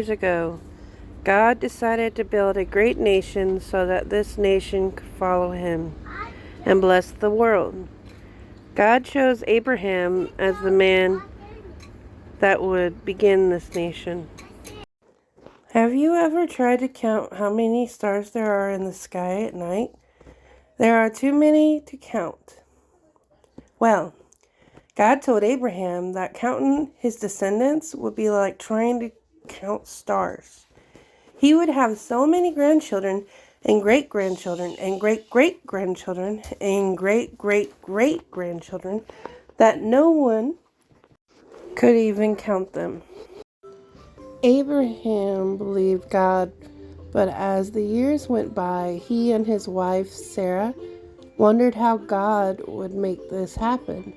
years ago, God decided to build a great nation so that this nation could follow him and bless the world. God chose Abraham as the man that would begin this nation. Have you ever tried to count how many stars there are in the sky at night? There are too many to count. Well, God told Abraham that counting his descendants would be like trying to count stars. He would have so many grandchildren and great-grandchildren and great-great-grandchildren and great-great-great-grandchildren that no one could even count them. Abraham believed God, but as the years went by, he and his wife Sarah wondered how God would make this happen.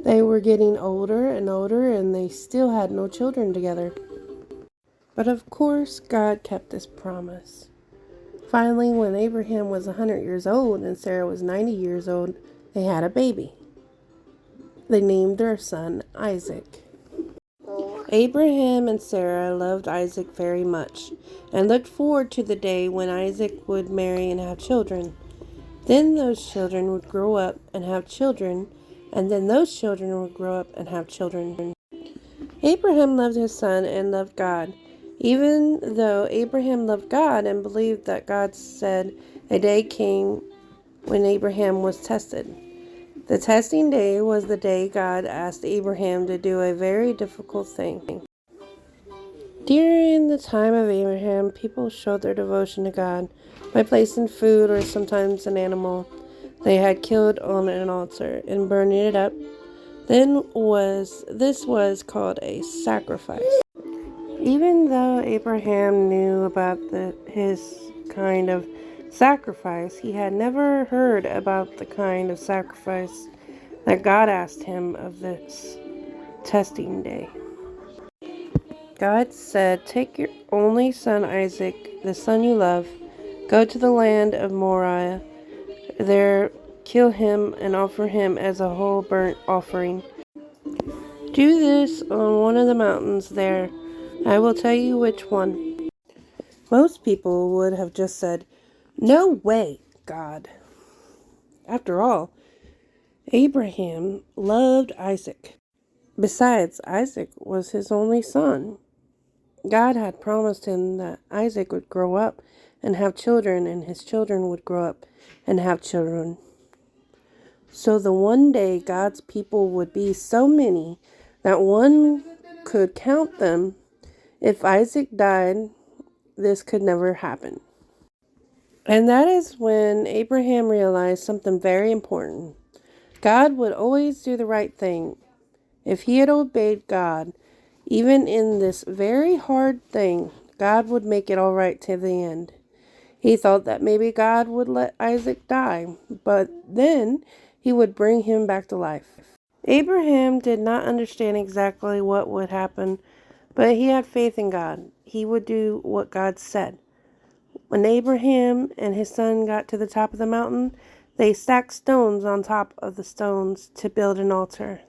They were getting older and older, and they still had no children together. But of course, God kept his promise. Finally, when Abraham was 100 years old and Sarah was 90 years old, they had a baby. They named their son Isaac. Abraham and Sarah loved Isaac very much and looked forward to the day when Isaac would marry and have children. Then those children would grow up and have children, and then those children would grow up and have children. Abraham loved his son and loved God. Even though Abraham loved God and believed that God said a day came when Abraham was tested. The testing day was the day God asked Abraham to do a very difficult thing. During the time of Abraham, people showed their devotion to God by placing food or sometimes an animal they had killed on an altar and burning it up. This was called a sacrifice. Even though Abraham knew about his kind of sacrifice, he had never heard about the kind of sacrifice that God asked him of this testing day. God said, "Take your only son Isaac, the son you love, go to the land of Moriah. There kill him and offer him as a whole burnt offering. Do this on one of the mountains there. I will tell you which one." Most people would have just said, "No way, God." After all, Abraham loved Isaac. Besides, Isaac was his only son. God had promised him that Isaac would grow up and have children, and his children would grow up and have children. So the one day God's people would be so many that one could count them. If Isaac died, this could never happen. And that is when Abraham realized something very important. God would always do the right thing. If he had obeyed God, even in this very hard thing, God would make it all right to the end. He thought that maybe God would let Isaac die, but then he would bring him back to life. Abraham did not understand exactly what would happen, but he had faith in God. He would do what God said. When Abraham and his son got to the top of the mountain, they stacked stones on top of the stones to build an altar.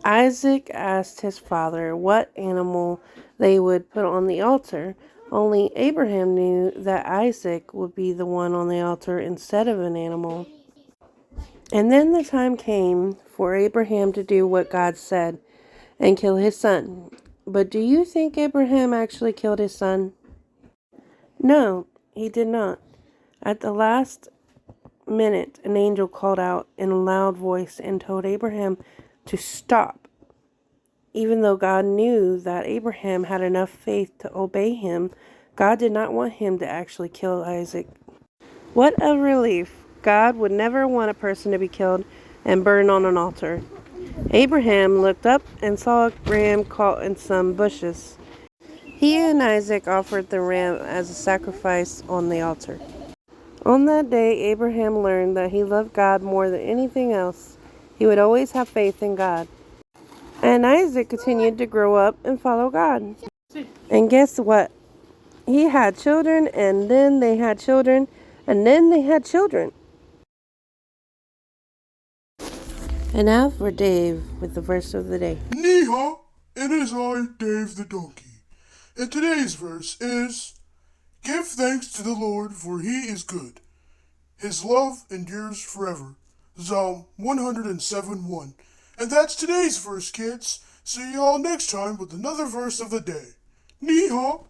Isaac asked his father what animal they would put on the altar. Only Abraham knew that Isaac would be the one on the altar instead of an animal. And then the time came for Abraham to do what God said and kill his son. But do you think Abraham actually killed his son? No, he did not. At the last minute, an angel called out in a loud voice and told Abraham to stop. Even though God knew that Abraham had enough faith to obey him, God did not want him to actually kill Isaac. What a relief! God would never want a person to be killed and burned on an altar. Abraham looked up and saw a ram caught in some bushes. He and Isaac offered the ram as a sacrifice on the altar. On that day, Abraham learned that he loved God more than anything else. He would always have faith in God. And Isaac continued to grow up and follow God. And guess what? He had children, and then they had children, and then they had children. And now for Dave with the verse of the day. Yeehaw! It is I, Dave the donkey. And today's verse is, Give thanks to the Lord, for he is good. His love endures forever. Psalm 107:1. And that's today's verse, kids. See y'all next time with another verse of the day. Ni hao.